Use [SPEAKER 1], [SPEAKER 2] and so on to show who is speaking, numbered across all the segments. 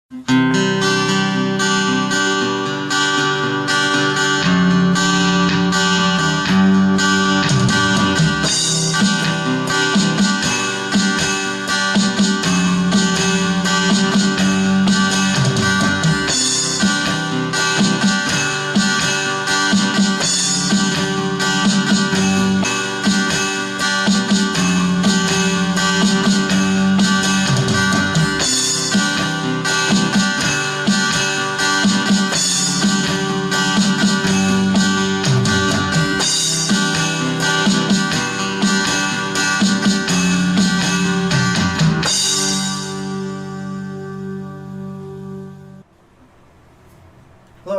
[SPEAKER 1] Hello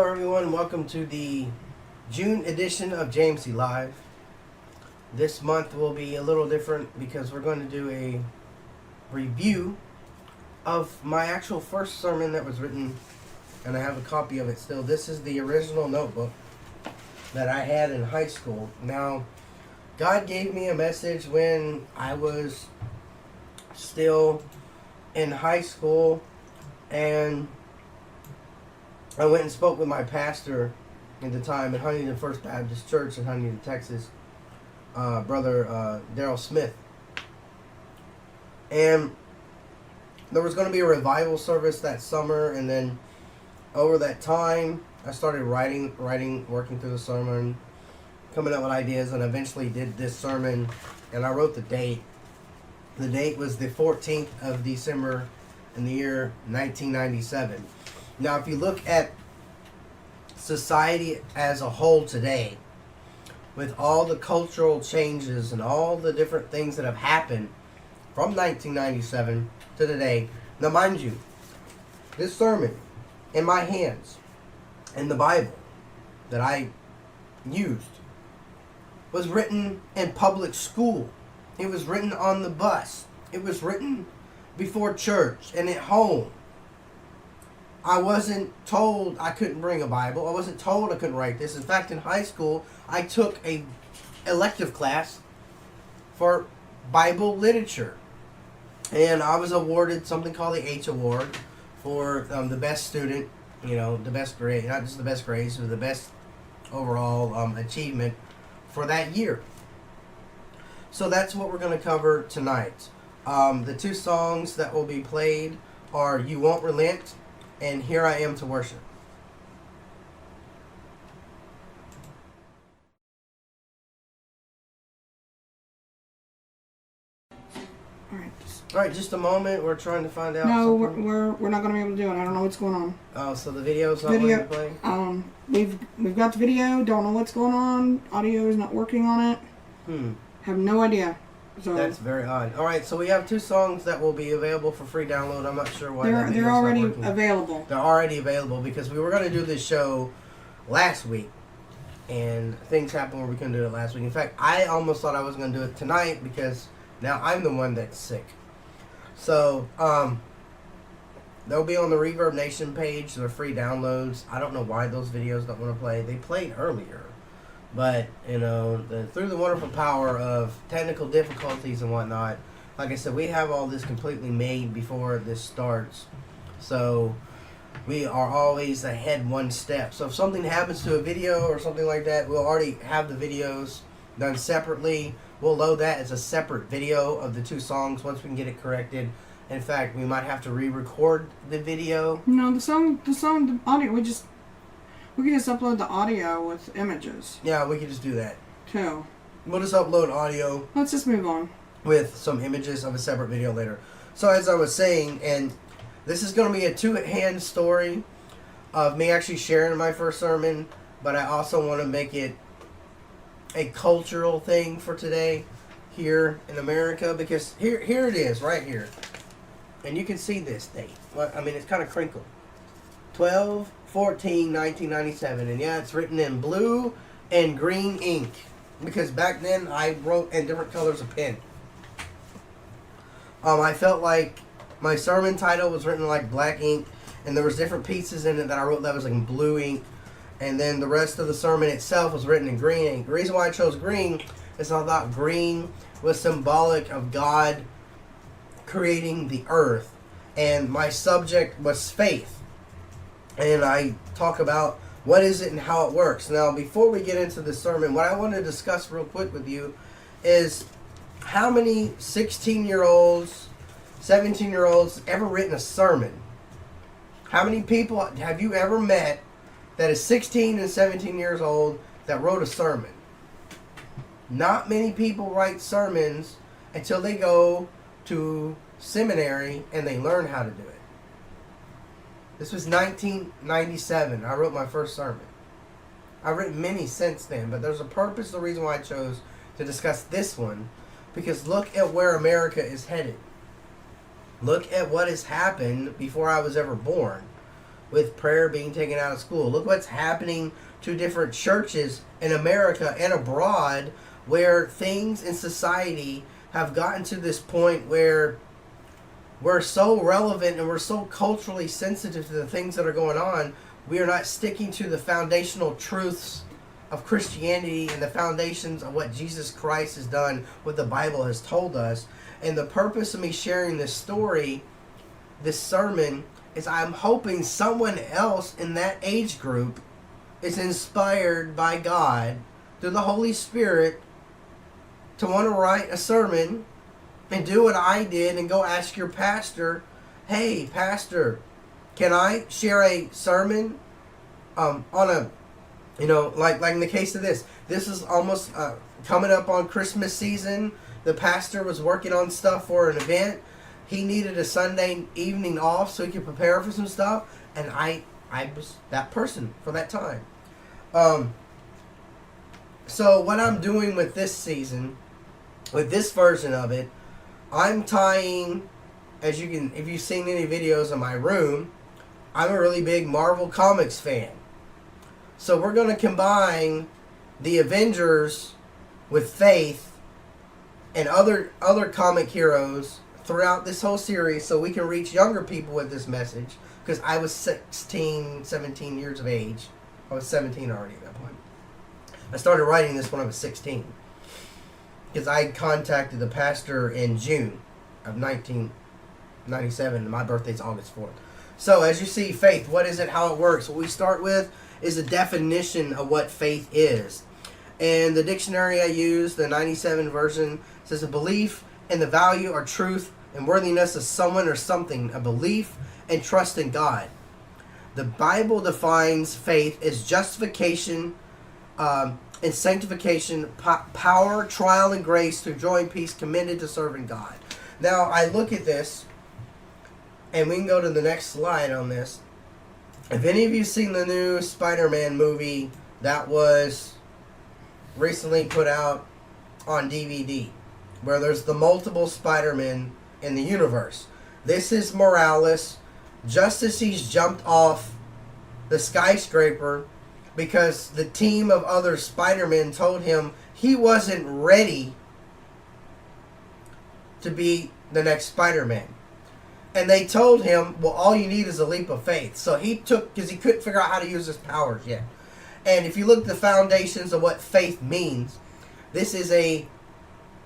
[SPEAKER 1] everyone, welcome to the June edition of JMC Live. This month will be a little different because we're going to do a review of my actual first sermon that was written, and I have a copy of it still. This is the original notebook that I had in high school. Now, God gave me a message when I was still in high school, and I went and spoke with my pastor at the time at Huntington First Baptist Church in Huntington, Texas, Brother Daryl Smith. And there was going to be a revival service that summer, and then over that time, I started writing, working through the sermon, coming up with ideas, and eventually did this sermon, and I wrote the date. The date was the 14th of December in the year 1997. Now, if you look at society as a whole today, with all the cultural changes and all the different things that have happened from 1997 to today, now mind you, this sermon in my hands, in the Bible that I used, was written in public school. It was written on the bus. It was written before church and at home. I wasn't told I couldn't bring a Bible. I wasn't told I couldn't write this. In fact, in high school, I took a elective class for Bible literature. And I was awarded something called the H Award for the best student, the best grade, not just the best grades, but the best overall achievement for that year. So that's what we're going to cover tonight. The two songs that will be played are You Won't Relent and Here I Am to Worship. All right, just a moment. We're trying to find out.
[SPEAKER 2] No, we're not going to be able to do it. I don't know what's going on.
[SPEAKER 1] Oh, so the video's not going to play?
[SPEAKER 2] We've got the video. Don't know what's going on. Audio is not working on it. Have no idea. So
[SPEAKER 1] that's very odd. All right, so we have two songs that will be available for free download. I'm not sure why
[SPEAKER 2] they're already available.
[SPEAKER 1] They're already available because we were going to do this show last week, and things happened where we couldn't do it last week. In fact, I almost thought I was going to do it tonight because now I'm the one that's sick. So they'll be on the Reverb Nation page. They're free downloads. I don't know why those videos don't want to play. They played earlier. But, through the wonderful power of technical difficulties and whatnot, like I said, we have all this completely made before this starts. So, we are always ahead one step. So, if something happens to a video or something like that, we'll already have the videos done separately. We'll load that as a separate video of the two songs once we can get it corrected. In fact, we might have to re-record the video.
[SPEAKER 2] No, the audio, we can just upload the audio with images.
[SPEAKER 1] Yeah, we can just do that.
[SPEAKER 2] Too.
[SPEAKER 1] We'll just upload audio.
[SPEAKER 2] Let's just move on.
[SPEAKER 1] With some images of a separate video later. So as I was saying, and this is going to be a two-hand story of me actually sharing my first sermon, but I also want to make it a cultural thing for today here in America, because here it is, right here. And you can see this date. Well, I mean, it's kind of crinkled. 12/14/1997, and yeah, it's written in blue and green ink because back then I wrote in different colors of pen. I felt like my sermon title was written like black ink, and there was different pieces in it that I wrote that was like in blue ink, and then the rest of the sermon itself was written in green ink. The reason why I chose green is I thought green was symbolic of God creating the earth And my subject was faith. And I talk about what is it and how it works. Now, before we get into the sermon, what I want to discuss real quick with you is how many 16-year-olds, 17-year-olds ever written a sermon? How many people have you ever met that is 16 and 17 years old that wrote a sermon? Not many people write sermons until they go to seminary and they learn how to do it. This was 1997. I wrote my first sermon. I've written many since then, but there's a purpose, the reason why I chose to discuss this one, because look at where America is headed. Look at what has happened before I was ever born with prayer being taken out of school. Look what's happening to different churches in America and abroad, where things in society have gotten to this point where we're so relevant and we're so culturally sensitive to the things that are going on, we are not sticking to the foundational truths of Christianity and the foundations of what Jesus Christ has done, what the Bible has told us. And the purpose of me sharing this story, this sermon, is I'm hoping someone else in that age group is inspired by God through the Holy Spirit to want to write a sermon and do what I did and go ask your pastor, hey, pastor, can I share a sermon on a, like in the case of this is almost coming up on Christmas season. The pastor was working on stuff for an event. He needed a Sunday evening off so he could prepare for some stuff, and I was that person for that time. So what I'm doing with this season, with this version of it, I'm tying, as you can, if you've seen any videos in my room, I'm a really big Marvel Comics fan. So we're going to combine the Avengers with faith and other comic heroes throughout this whole series so we can reach younger people with this message. Because I was 16, 17 years of age. I was 17 already at that point. I started writing this when I was 16. Because I contacted the pastor in June of 1997, and my birthday's August 4th. So, as you see, faith, what is it, how it works? What we start with is a definition of what faith is. And the dictionary I use, the 97 version, says a belief in the value or truth and worthiness of someone or something, a belief and trust in God. The Bible defines faith as justification, and sanctification, power, trial, and grace through joy and peace commended to serving God. Now, I look at this, and we can go to the next slide on this. If any of you seen the new Spider-Man movie that was recently put out on DVD, where there's the multiple Spider-Men in the universe. This is Morales, just as he's jumped off the skyscraper, because the team of other Spider-Men told him he wasn't ready to be the next Spider-Man. And they told him, well, all you need is a leap of faith. So he took, because he couldn't figure out how to use his powers yet. And if you look at the foundations of what faith means, this is a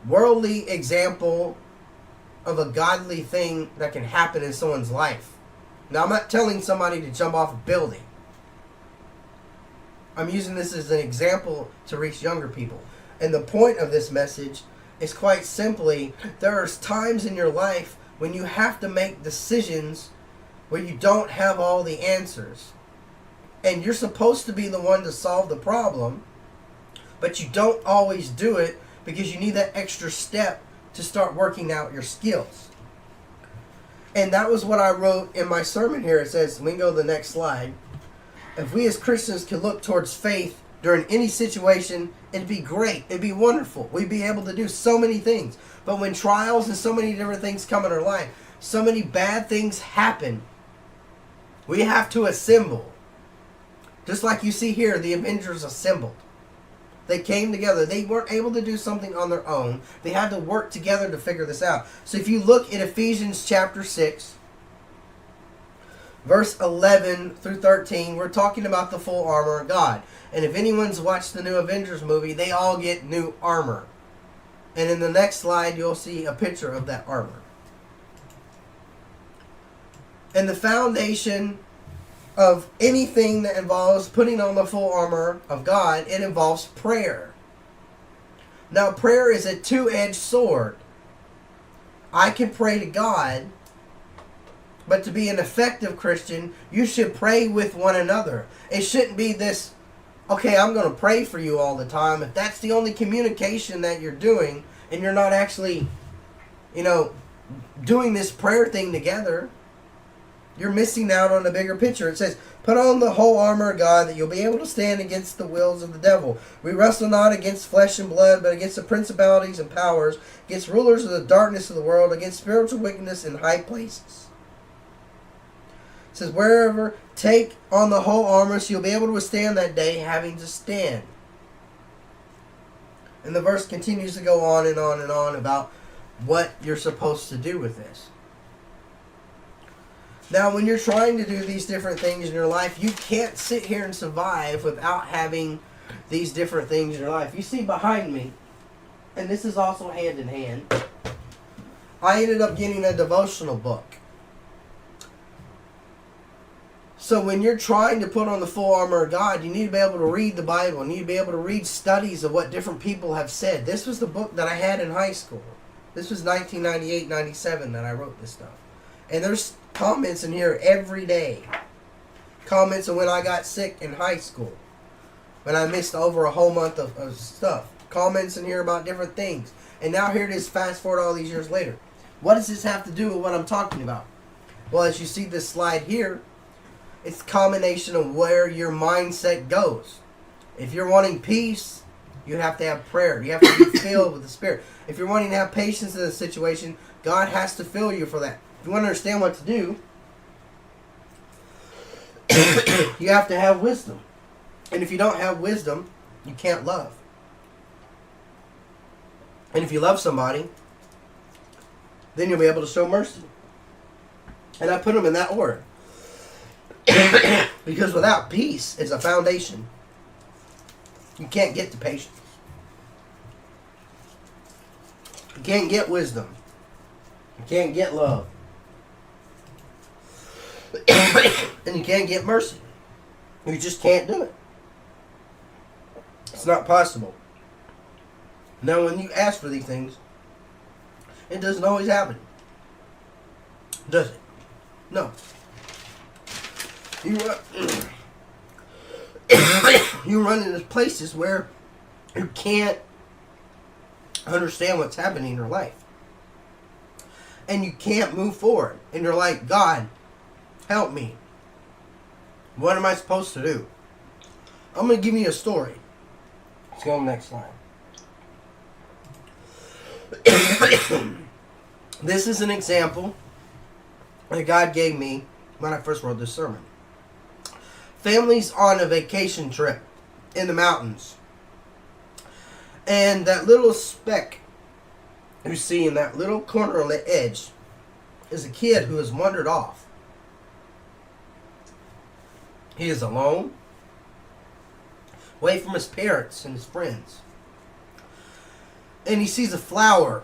[SPEAKER 1] worldly example of a godly thing that can happen in someone's life. Now, I'm not telling somebody to jump off a building. I'm using this as an example to reach younger people. And the point of this message is quite simply, there are times in your life when you have to make decisions where you don't have all the answers. And you're supposed to be the one to solve the problem, but you don't always do it because you need that extra step to start working out your skills. And that was what I wrote in my sermon here. It says, we can go to the next slide. If we as Christians can look towards faith during any situation, it'd be great. It'd be wonderful. We'd be able to do so many things. But when trials and so many different things come in our life, so many bad things happen, we have to assemble. Just like you see here, the Avengers assembled. They came together. They weren't able to do something on their own. They had to work together to figure this out. So if you look at Ephesians chapter 6, verse 11 through 13, we're talking about the full armor of God. And if anyone's watched the new Avengers movie, they all get new armor. And in the next slide, you'll see a picture of that armor. And the foundation of anything that involves putting on the full armor of God, it involves prayer. Now, prayer is a two-edged sword. I can pray to God, but to be an effective Christian, you should pray with one another. It shouldn't be this, okay, I'm going to pray for you all the time. If that's the only communication that you're doing, and you're not actually, doing this prayer thing together, you're missing out on the bigger picture. It says, put on the whole armor of God that you'll be able to stand against the wills of the devil. We wrestle not against flesh and blood, but against the principalities and powers, against rulers of the darkness of the world, against spiritual wickedness in high places. It says, wherever, take on the whole armor so you'll be able to withstand that day, having to stand. And the verse continues to go on and on and on about what you're supposed to do with this. Now, when you're trying to do these different things in your life, you can't sit here and survive without having these different things in your life. You see behind me, and this is also hand in hand, I ended up getting a devotional book. So when you're trying to put on the full armor of God, you need to be able to read the Bible. You need to be able to read studies of what different people have said. This was the book that I had in high school. This was 1998, 97 that I wrote this stuff. And there's comments in here every day. Comments on when I got sick in high school. When I missed over a whole month of stuff. Comments in here about different things. And now here it is, fast forward all these years later. What does this have to do with what I'm talking about? Well, as you see this slide here, it's a combination of where your mindset goes. If you're wanting peace, you have to have prayer. You have to be filled with the Spirit. If you're wanting to have patience in a situation, God has to fill you for that. If you want to understand what to do, you have to have wisdom. And if you don't have wisdom, you can't love. And if you love somebody, then you'll be able to show mercy. And I put them in that order. Because without peace, it's a foundation. You can't get to patience. You can't get wisdom. You can't get love. And you can't get mercy. You just can't do it. It's not possible. Now, when you ask for these things, it doesn't always happen. Does it? No. You run into places where you can't understand what's happening in your life. And you can't move forward. And you're like, God, help me. What am I supposed to do? I'm going to give you a story. Let's go on the next slide. This is an example that God gave me when I first wrote this sermon. Family's on a vacation trip in the mountains. And that little speck you see in that little corner on the edge is a kid who has wandered off. He is alone, away from his parents and his friends. And he sees a flower,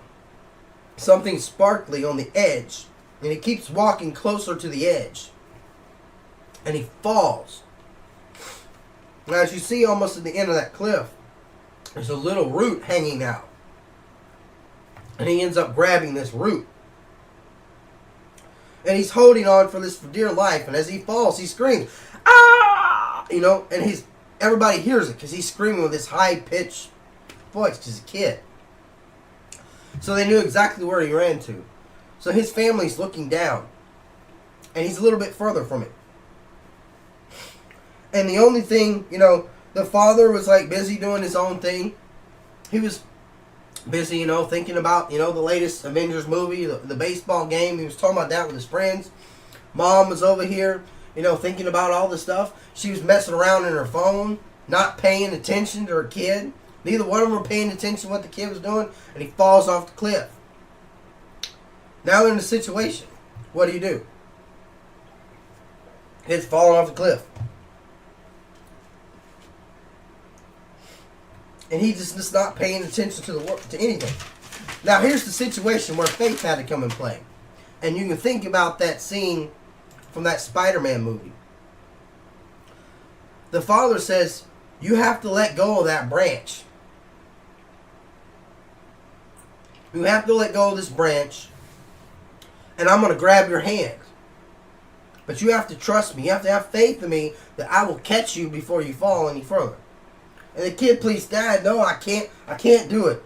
[SPEAKER 1] something sparkly on the edge. And he keeps walking closer to the edge. And he falls. Now, as you see almost at the end of that cliff, there's a little root hanging out. And he ends up grabbing this root. And he's holding on for this for dear life. And as he falls, he screams, "Ah!" And everybody hears it because he's screaming with this high-pitched voice because he's a kid. So they knew exactly where he ran to. So his family's looking down. And he's a little bit further from it. And the only thing, the father was like busy doing his own thing. He was busy, thinking about, the latest Avengers movie, the baseball game. He was talking about that with his friends. Mom was over here, thinking about all this stuff. She was messing around in her phone, not paying attention to her kid. Neither one of them were paying attention to what the kid was doing, and he falls off the cliff. Now in the situation, what do? Kid's falling off the cliff. And he's just not paying attention to anything. Now here's the situation where faith had to come in play. And you can think about that scene from that Spider-Man movie. The Father says, you have to let go of that branch. You have to let go of this branch, and I'm going to grab your hand. But you have to trust me. You have to have faith in me that I will catch you before you fall any further. And the kid pleads, Dad, no, I can't do it.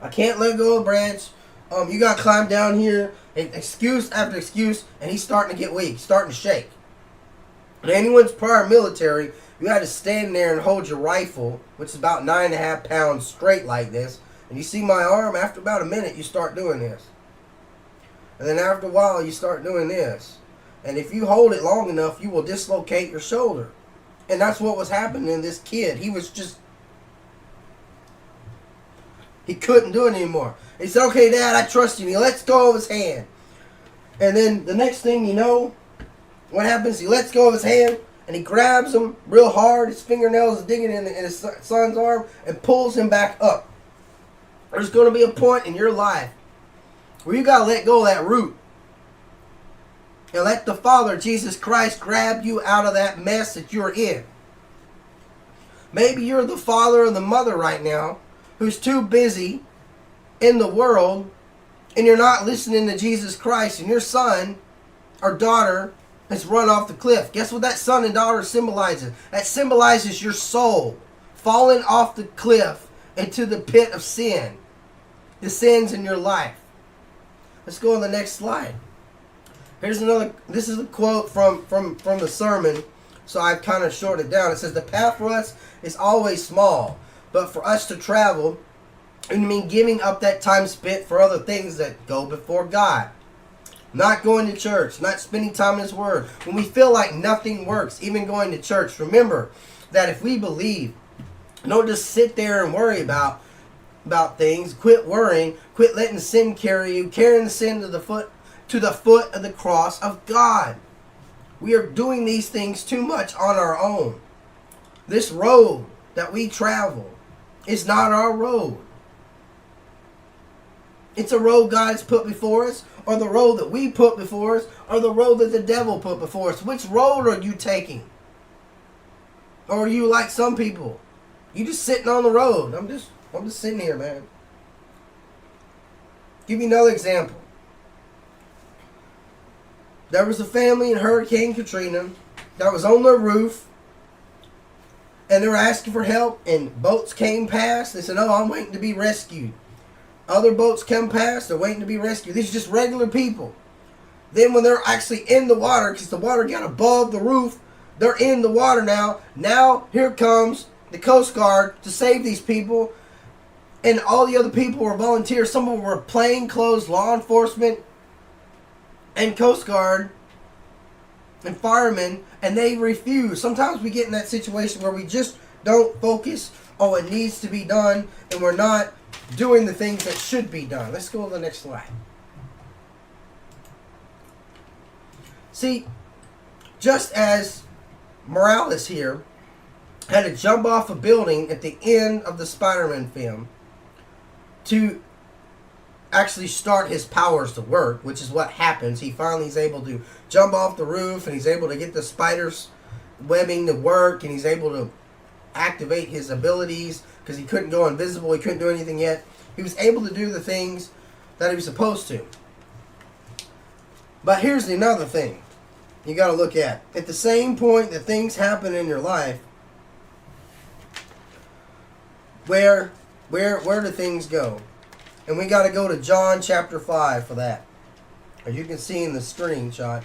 [SPEAKER 1] I can't let go of the branch. You got to climb down here. And excuse after excuse, and he's starting to get weak, starting to shake. And anyone's prior military, you had to stand there and hold your rifle, which is about 9.5 pounds straight like this. And you see my arm, after about a minute, you start doing this. And then after a while, you start doing this. And if you hold it long enough, you will dislocate your shoulder. And that's what was happening to this kid. He couldn't do it anymore. He said, okay, Dad, I trust you. He lets go of his hand. And then the next thing you know, what happens? He lets go of his hand, and he grabs him real hard. His fingernails are digging in his son's arm and pulls him back up. There's going to be a point in your life where you got to let go of that root. And let the Father, Jesus Christ, grab you out of that mess that you're in. Maybe you're the father or the mother right now who's too busy in the world, and you're not listening to Jesus Christ, and your son or daughter has run off the cliff. Guess what that son and daughter symbolizes? That symbolizes your soul falling off the cliff into the pit of sin. The sins in your life. Let's go on the next slide. Here's another. This is a quote from the sermon, so I've kind of shortened it down. It says, the path for us is always small, but for us to travel, it means giving up that time spent for other things that go before God. Not going to church, not spending time in His Word. When we feel like nothing works, even going to church, remember that if we believe, don't just sit there and worry about things. Quit worrying. Quit letting sin carry you. Carrying the sin to the foot of the cross of God. We are doing these things too much on our own. This road that we travel is not our road. It's a road God has put before us, or the road that we put before us, or the road that the devil put before us. Which road are you taking? Or are you like some people? You just sitting on the road. I'm just sitting here, man. Give you another example. There was a family in Hurricane Katrina that was on their roof, and they were asking for help, and boats came past. They said, oh, I'm waiting to be rescued. Other boats come past, they're waiting to be rescued. These are just regular people. Then when they're actually in the water, because the water got above the roof, they're in the water now. Now here comes the Coast Guard to save these people. And all the other people were volunteers. Some of them were plainclothes law enforcement and Coast Guard and firemen, and they refuse. Sometimes we get in that situation where we just don't focus on what needs to be done, and we're not doing the things that should be done. Let's go to the next slide. See, just as Morales here had to jump off a building at the end of the Spider-Man film to actually start his powers to work, which is what happens. He finally is able to jump off the roof, and he's able to get the spider's webbing to work, and he's able to activate his abilities because he couldn't go invisible. He couldn't do anything yet. He was able to do the things that he was supposed to. But here's another thing you got to look at. At the same point that things happen in your life, where do things go? And we got to go to John chapter 5 for that. As you can see in the screenshot.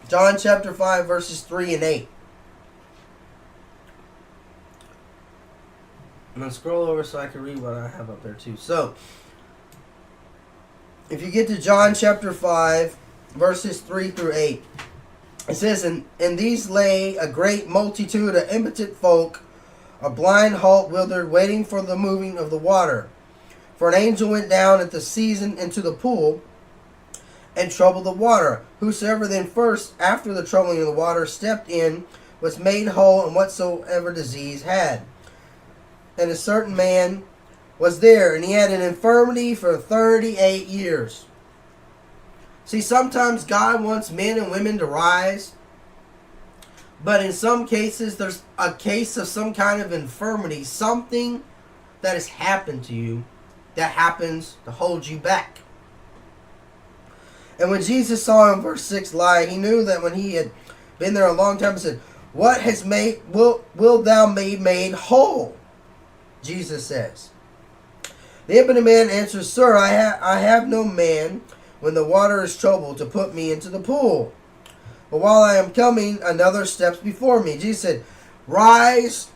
[SPEAKER 1] John chapter 5 verses 3 and 8. I'm going to scroll over so I can read what I have up there too. So, if you get to John chapter 5 verses 3 through 8. It says, And these lay a great multitude of impotent folk, a blind, halt, withered, waiting for the moving of the water. For an angel went down at the season into the pool and troubled the water. Whosoever then first, after the troubling of the water, stepped in, was made whole in whatsoever disease had. And a certain man was there, and he had an infirmity for 38 years. See, sometimes God wants men and women to rise, but in some cases, there's a case of some kind of infirmity, something that has happened to you that happens to hold you back. And when Jesus saw in verse 6 lie, he knew that when he had been there a long time, he said, "What has made, will thou be made whole?" Jesus says. The impotent man answers, "Sir, I have no man when the water is troubled to put me into the pool. But while I am coming, another steps before me." Jesus said, "Rise,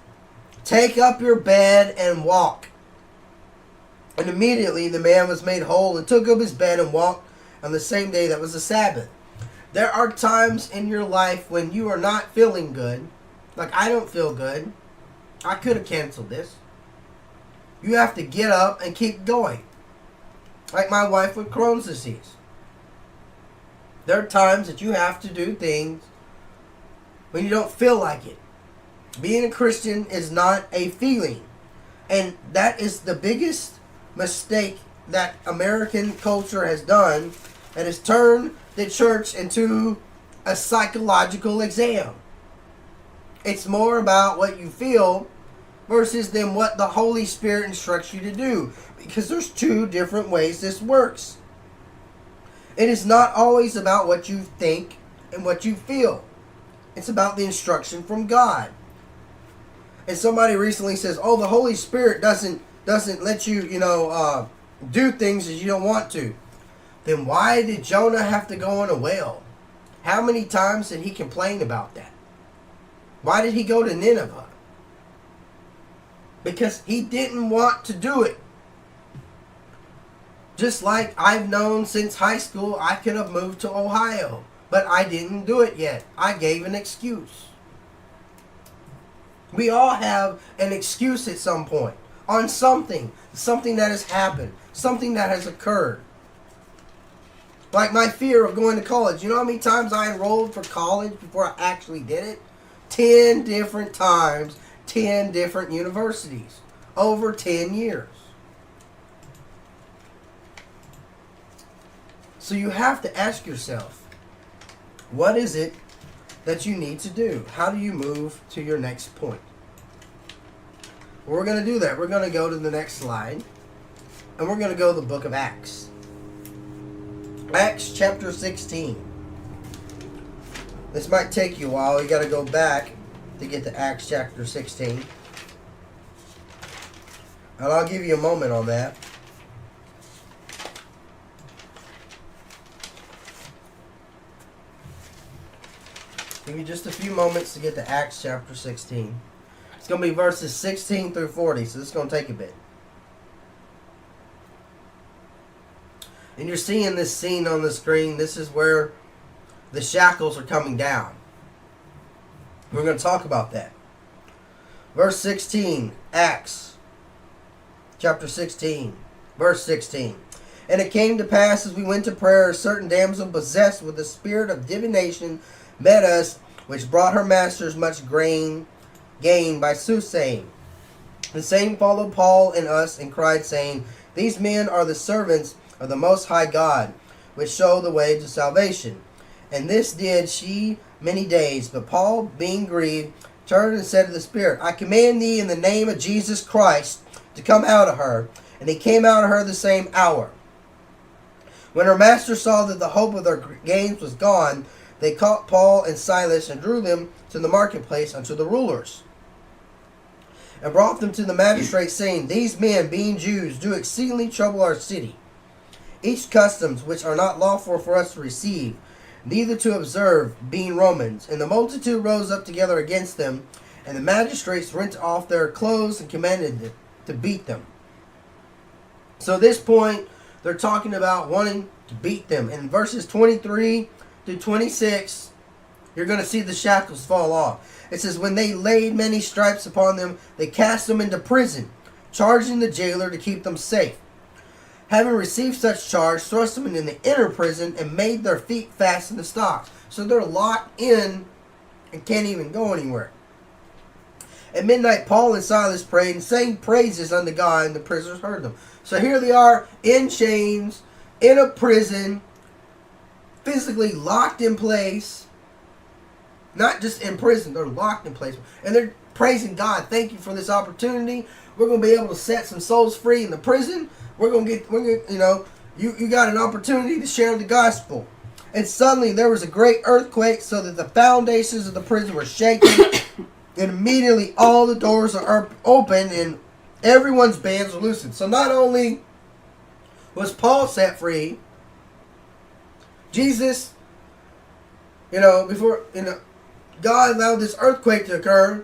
[SPEAKER 1] take up your bed, and walk." And immediately the man was made whole and took up his bed and walked on the same day that was the Sabbath. There are times in your life when you are not feeling good. Like, I don't feel good. I could have canceled this. You have to get up and keep going. Like my wife with Crohn's disease. There are times that you have to do things when you don't feel like it. Being a Christian is not a feeling. And that is the biggest mistake that American culture has done. It has turned the church into a psychological exam. It's more about what you feel versus than what the Holy Spirit instructs you to do. Because there's two different ways this works. It is not always about what you think and what you feel. It's about the instruction from God. And somebody recently says, "Oh, the Holy Spirit doesn't let you, do things as you don't want to." Then why did Jonah have to go in a whale? How many times did he complain about that? Why did he go to Nineveh? Because he didn't want to do it. Just like I've known since high school, I could have moved to Ohio, but I didn't do it yet. I gave an excuse. We all have an excuse at some point on something that has happened, something that has occurred. Like my fear of going to college. You know how many times I enrolled for college before I actually did it? 10 different times, 10 different universities, over 10 years. So you have to ask yourself, what is it that you need to do? How do you move to your next point? We're going to do that. We're going to go to the next slide. And we're going to go to the book of Acts. Acts chapter 16. This might take you a while. You got to go back to get to Acts chapter 16. And I'll give you a moment on that. Give you just a few moments to get to Acts chapter 16. It's going to be verses 16 through 40, so this is going to take a bit. And you're seeing this scene on the screen. This is where the shackles are coming down. We're going to talk about that. Verse 16, Acts chapter 16, verse 16. "And it came to pass as we went to prayer, a certain damsel possessed with the spirit of divination met us, which brought her masters much gain by soothsaying. The same followed Paul and us, and cried, saying, These men are the servants of the Most High God, which show the way to salvation. And this did she many days. But Paul, being grieved, turned and said to the spirit, I command thee in the name of Jesus Christ to come out of her. And he came out of her the same hour. When her master saw that the hope of their gains was gone, they caught Paul and Silas and drew them to the marketplace unto the rulers, and brought them to the magistrates, saying, These men, being Jews, do exceedingly trouble our city, each customs which are not lawful for us to receive, neither to observe, being Romans. And the multitude rose up together against them, and the magistrates rent off their clothes and commanded them to beat them. So at this point, they're talking about wanting to beat them. In verses 23 through 26, you're going to see the shackles fall off. It says, When they laid many stripes upon them, they cast them into prison, charging the jailer to keep them safe. Having received such charge, thrust them in the inner prison, and made their feet fast in the stocks. So they're locked in and can't even go anywhere. At midnight, Paul and Silas prayed and sang praises unto God, and the prisoners heard them. So here they are in chains, in a prison, physically locked in place. Not just in prison, they're locked in place. And they're praising God. Thank you for this opportunity. We're going to be able to set some souls free in the prison. We're going to you got an opportunity to share the gospel. And suddenly there was a great earthquake so that the foundations of the prison were shaken. And immediately all the doors are open and everyone's bands are loosened. So not only was Paul set free, Jesus, before, God allowed this earthquake to occur.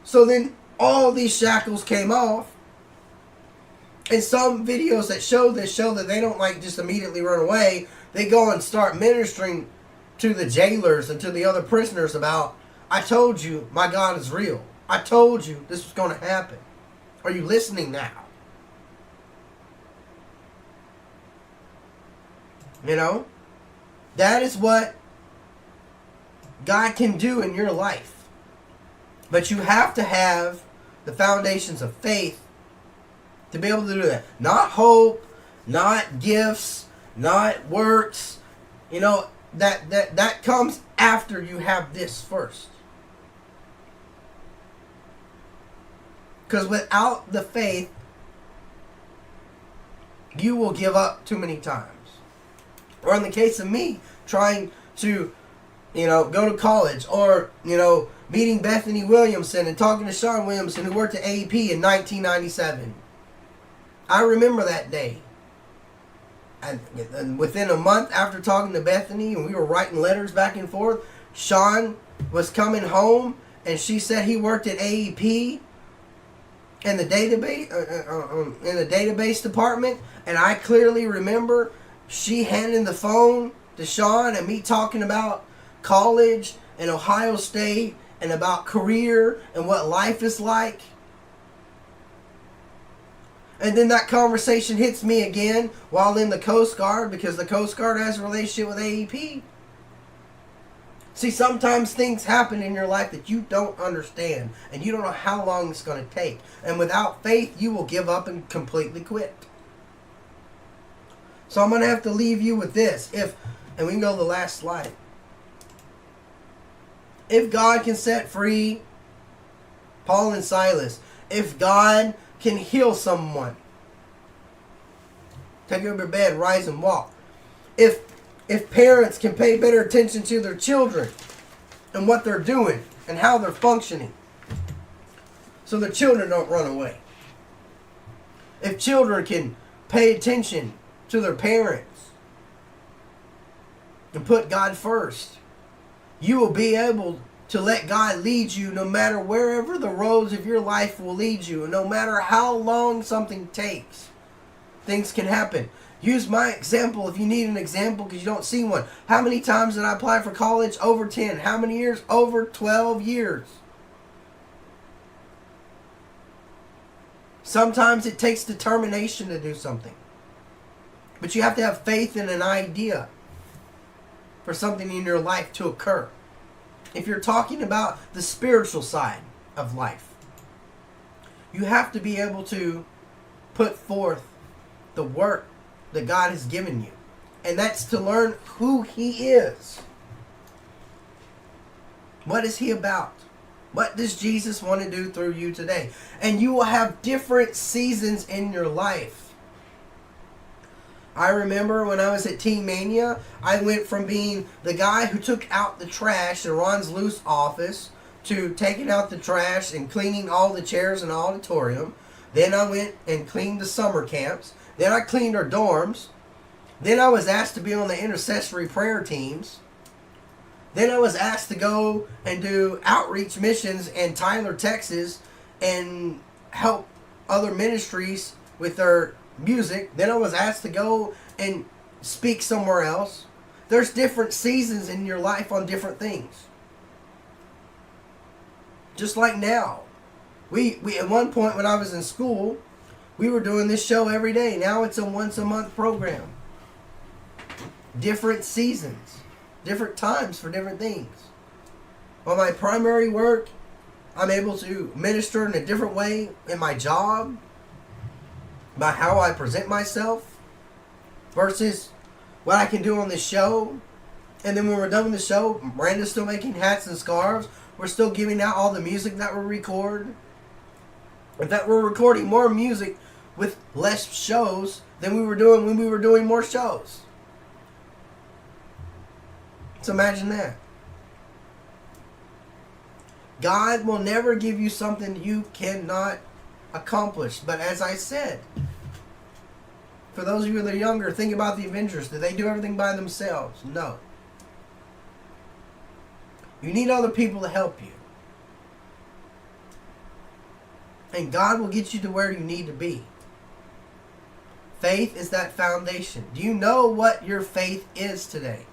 [SPEAKER 1] So then all these shackles came off. And some videos that show that they don't just immediately run away. They go and start ministering to the jailers and to the other prisoners about, I told you my God is real. I told you this was going to happen. Are you listening now? That is what God can do in your life. But you have to have the foundations of faith to be able to do that. Not hope, not gifts, not works. That comes after you have this first. Because without the faith, you will give up too many times. Or in the case of me, trying to, go to college, or, meeting Bethany Williamson and talking to Sean Williamson, who worked at AEP in 1997. I remember that day. And within a month after talking to Bethany, and we were writing letters back and forth, Sean was coming home, and she said he worked at AEP in the database department, and I clearly remember she handing the phone to Sean and me talking about college and Ohio State and about career and what life is like. And then that conversation hits me again while in the Coast Guard, because the Coast Guard has a relationship with AEP. See, sometimes things happen in your life that you don't understand, and you don't know how long it's going to take. And without faith, you will give up and completely quit. So I'm going to have to leave you with this. And we can go to the last slide. If God can set free Paul and Silas, if God can heal someone, take you over your bed, rise and walk. If parents can pay better attention to their children and what they're doing and how they're functioning, so their children don't run away. If children can pay attention to their parents and put God first, you will be able to let God lead you no matter wherever the roads of your life will lead you. And no matter how long something takes, things can happen. Use my example if you need an example, because you don't see one. How many times did I apply for college? Over 10. How many years? Over 12 years. Sometimes it takes determination to do something. But you have to have faith in an idea for something in your life to occur. If you're talking about the spiritual side of life, you have to be able to put forth the work that God has given you. And that's to learn who He is. What is He about? What does Jesus want to do through you today? And you will have different seasons in your life. I remember when I was at Teen Mania, I went from being the guy who took out the trash in Ron's Loose office to taking out the trash and cleaning all the chairs in the auditorium. Then I went and cleaned the summer camps. Then I cleaned our dorms. Then I was asked to be on the intercessory prayer teams. Then I was asked to go and do outreach missions in Tyler, Texas, and help other ministries with their music. Then I was asked to go and speak somewhere else. There's different seasons in your life on different things. Just like now. We at one point when I was in school, we were doing this show every day. Now it's a once a month program. Different seasons. Different times for different things. On my primary work, I'm able to minister in a different way in my job, by how I present myself, versus what I can do on this show And then when we're done with the show, Miranda's still making hats and scarves. We're still giving out all the music that we record. In fact, we're recording more music with less shows than we were doing when we were doing more shows. So imagine that. God will never give you something you cannot accomplish. But as I said, for those of you that are younger, think about the Avengers. Did they do everything by themselves? No. You need other people to help you. And God will get you to where you need to be. Faith is that foundation. Do you know what your faith is today?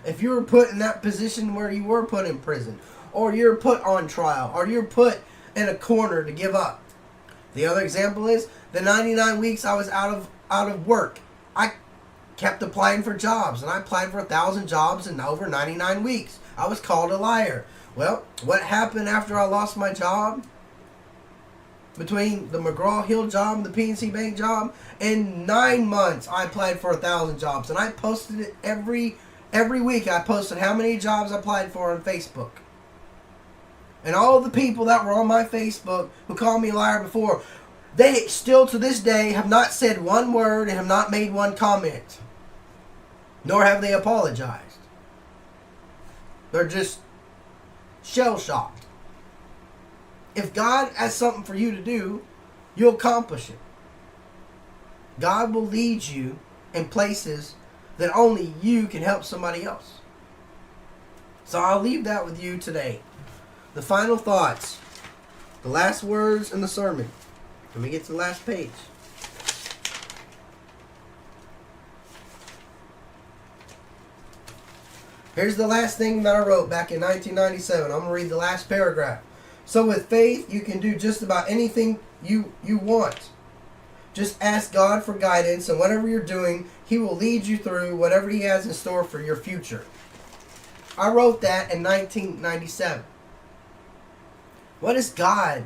[SPEAKER 1] If you were put in that position where you were put in prison, or you're put on trial, or you're put in a corner to give up. The other example is the 99 weeks I was out of work. I kept applying for jobs, and I applied for 1,000 jobs in over 99 weeks. I was called a liar. Well, what happened after I lost my job? Between the McGraw-Hill job and the PNC Bank job, in 9 months I applied for 1,000 jobs, and I posted it every week. I posted how many jobs I applied for on Facebook. And all the people that were on my Facebook who called me a liar before, they still to this day have not said one word and have not made one comment. Nor have they apologized. They're just shell-shocked. If God has something for you to do, you'll accomplish it. God will lead you in places that only you can help somebody else. So I'll leave that with you today. The final thoughts. The last words in the sermon. Let me get to the last page. Here's the last thing that I wrote back in 1997. I'm going to read the last paragraph. So with faith, you can do just about anything you want. Just ask God for guidance, and whatever you're doing, He will lead you through whatever He has in store for your future. I wrote that in 1997. What is God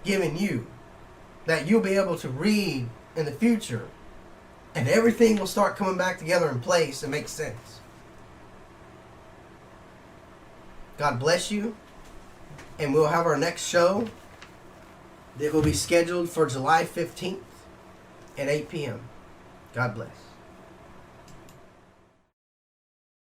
[SPEAKER 1] giving you that you'll be able to read in the future, and everything will start coming back together in place and make sense? God bless you, and we'll have our next show that will be scheduled for July 15th at 8 p.m. God bless.